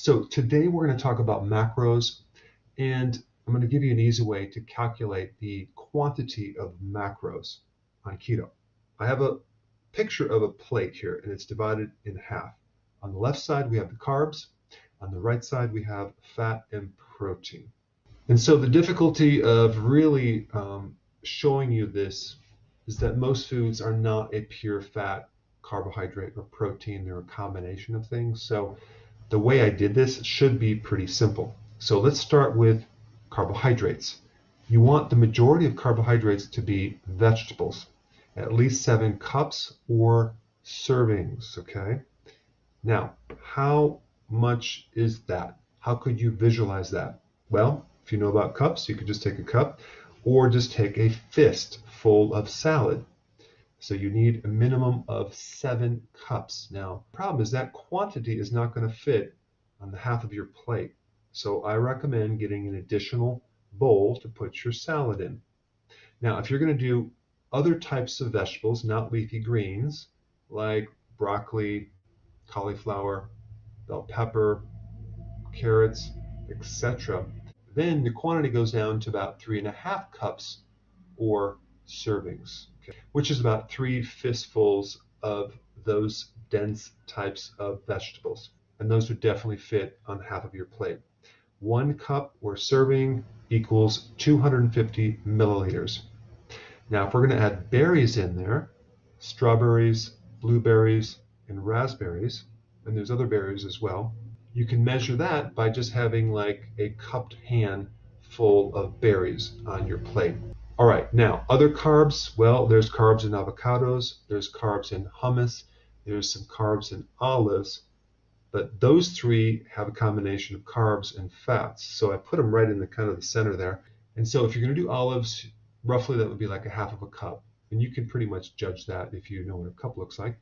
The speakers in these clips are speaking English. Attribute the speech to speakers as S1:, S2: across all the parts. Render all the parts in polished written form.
S1: So today we're going to talk about macros, and I'm going to give you an easy way to calculate the quantity of macros on keto. I have a picture of a plate here, and it's divided in half. On the left side, we have the carbs. On the right side, we have fat and protein. And so the difficulty of really showing you this is that most foods are not a pure fat, carbohydrate, or protein. They're a combination of things. So the way I did this should be pretty simple. So let's start with carbohydrates. You want the majority of carbohydrates to be vegetables, at least 7 cups or servings, okay? Now, how much is that? How could you visualize that? Well, if you know about cups, you could just take a cup or just take a fist full of salad. So you need a minimum of 7 cups. Now, the problem is that quantity is not going to fit on the half of your plate. So I recommend getting an additional bowl to put your salad in. Now, if you're going to do other types of vegetables, not leafy greens, like broccoli, cauliflower, bell pepper, carrots, etc., then the quantity goes down to about 3.5 cups or servings, okay, which is about 3 fistfuls of those dense types of vegetables. And those would definitely fit on half of your plate. 1 cup or serving equals 250 milliliters. Now, if we're going to add berries in there, strawberries, blueberries, and raspberries, and there's other berries as well, you can measure that by just having like a cupped hand full of berries on your plate. All right, now other carbs, well, there's carbs in avocados, there's carbs in hummus, there's some carbs in olives, but those 3 have a combination of carbs and fats. So I put them right in the kind of the center there. And so if you're going to do olives, roughly that would be like a half of a cup. And you can pretty much judge that if you know what a cup looks like.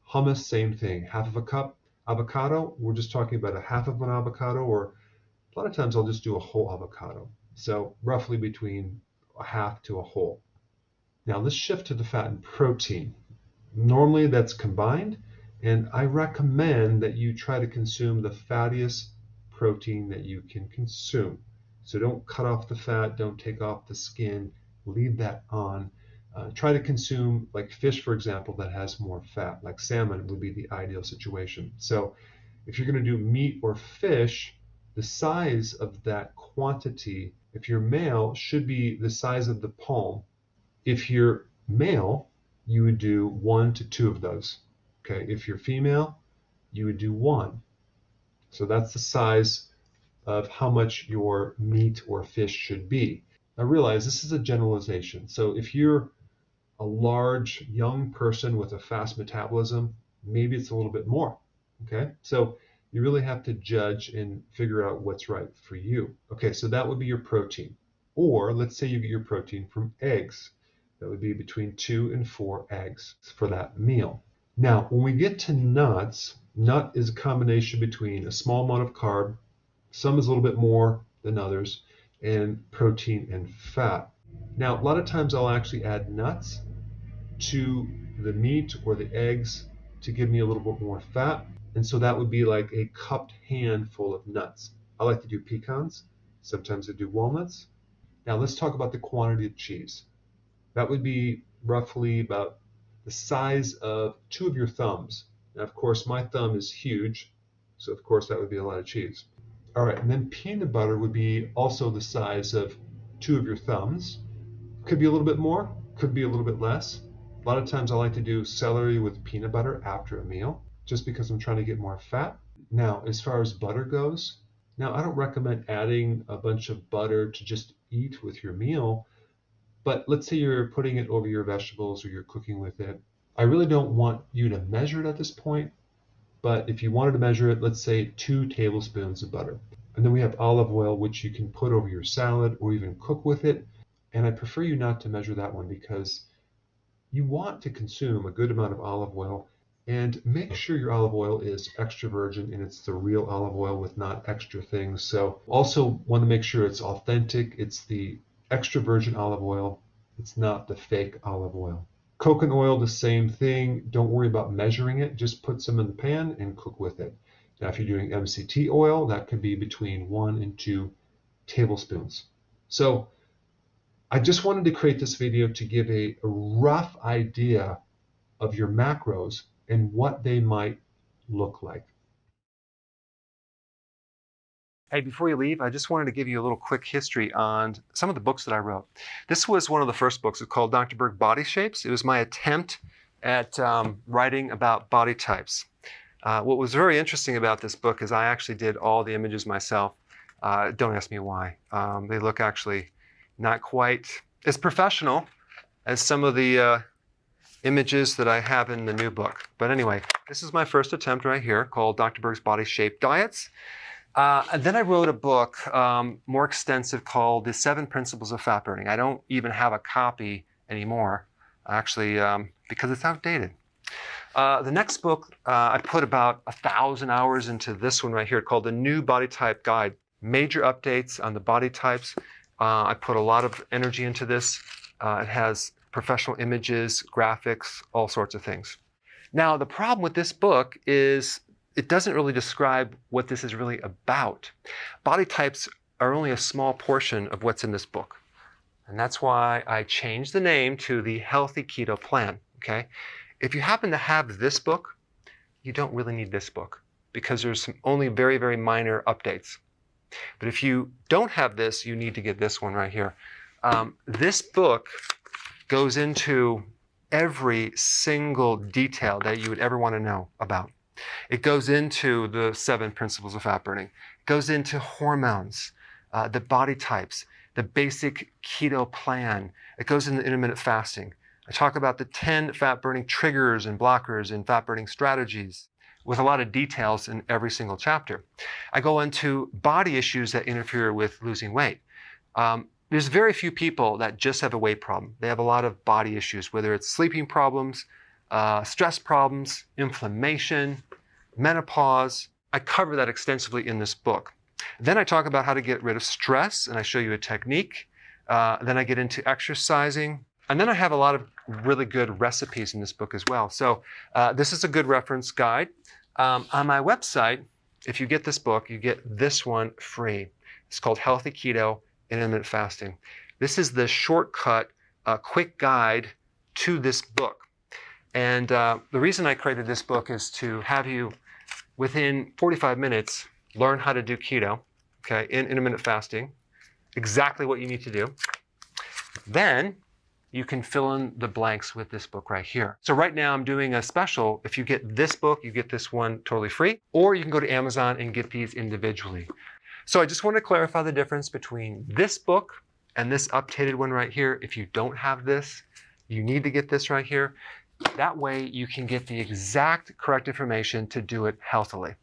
S1: Hummus, same thing, half of a cup. Avocado, we're just talking about a half of an avocado, or a lot of times I'll just do a whole avocado. So roughly between a half to a whole. Now let's shift to the fat and protein. Normally that's combined, and I recommend that you try to consume the fattiest protein that you can consume. So don't cut off the fat, don't take off the skin, leave that on. Try to consume like fish, for example, that has more fat, like salmon would be the ideal situation. So if you're going to do meat or fish, the size of that quantity, if you're male, should be the size of the palm. If you're male, you would do 1 to 2 of those. Okay, if you're female, you would do 1. So that's the size of how much your meat or fish should be. Now realize this is a generalization. So if you're a large young person with a fast metabolism, maybe it's a little bit more. Okay, so you really have to judge and figure out what's right for you. Okay, so that would be your protein. Or let's say you get your protein from eggs. That would be between 2 and 4 eggs for that meal. Now, when we get to nuts, nut is a combination between a small amount of carb, some is a little bit more than others, and protein and fat. Now, a lot of times I'll actually add nuts to the meat or the eggs to give me a little bit more fat. And so that would be like a cupped handful of nuts. I like to do pecans. Sometimes I do walnuts. Now let's talk about the quantity of cheese. That would be roughly about the size of 2 of your thumbs. Now, of course, my thumb is huge, so of course that would be a lot of cheese. All right, and then peanut butter would be also the size of 2 of your thumbs. Could be a little bit more, could be a little bit less. A lot of times I like to do celery with peanut butter after a meal, just because I'm trying to get more fat. Now, as far as butter goes, now I don't recommend adding a bunch of butter to just eat with your meal, but let's say you're putting it over your vegetables or you're cooking with it. I really don't want you to measure it at this point, but if you wanted to measure it, let's say 2 tablespoons of butter. And then we have olive oil, which you can put over your salad or even cook with it. And I prefer you not to measure that one because you want to consume a good amount of olive oil, and make sure your olive oil is extra virgin and it's the real olive oil with not extra things. So also want to make sure it's authentic. It's the extra virgin olive oil. It's not the fake olive oil. Coconut oil, the same thing. Don't worry about measuring it. Just put some in the pan and cook with it. Now, if you're doing MCT oil, that could be between 1 and 2 tablespoons. So I just wanted to create this video to give a rough idea of your macros and what they might look like. Hey, before you leave, I just wanted to give you a little quick history on some of the books that I wrote. This was one of the first books. It's called Dr. Berg Body Shapes. It was my attempt at writing about body types. What was very interesting about this book is I actually did all the images myself. Don't ask me why. They look actually not quite as professional as some of the images that I have in the new book. But anyway, this is my first attempt right here called Dr. Berg's Body Shape Diets. And then I wrote a book more extensive called The 7 Principles of Fat Burning. I don't even have a copy anymore, actually, because it's outdated. The next book, I put about 1,000 hours into this one right here called The New Body Type Guide. Major updates on the body types. I put a lot of energy into this. It has professional images, graphics, all sorts of things. Now, the problem with this book is it doesn't really describe what this is really about. Body types are only a small portion of what's in this book. And that's why I changed the name to the Healthy Keto Plan, okay? If you happen to have this book, you don't really need this book because there's some only very, very minor updates. But if you don't have this, you need to get this one right here. This book goes into every single detail that you would ever want to know about. It goes into the 7 principles of fat burning. It goes into hormones, the body types, the basic keto plan. It goes into intermittent fasting. I talk about the 10 fat burning triggers and blockers and fat burning strategies with a lot of details in every single chapter. I go into body issues that interfere with losing weight. There's very few people that just have a weight problem. They have a lot of body issues, whether it's sleeping problems, stress problems, inflammation, menopause. I cover that extensively in this book. Then I talk about how to get rid of stress, and I show you a technique. Then I get into exercising. And then I have a lot of really good recipes in this book as well. So this is a good reference guide. On my website, if you get this book, you get this one free. It's called Healthy Keto and Intermittent Fasting. This is the shortcut, quick guide to this book. And the reason I created this book is to have you, within 45 minutes, learn how to do keto, okay, in intermittent fasting, exactly what you need to do. Then you can fill in the blanks with this book right here. So right now I'm doing a special. If you get this book, you get this one totally free, or you can go to Amazon and get these individually. So I just want to clarify the difference between this book and this updated one right here. If you don't have this, you need to get this right here. That way you can get the exact correct information to do it healthily.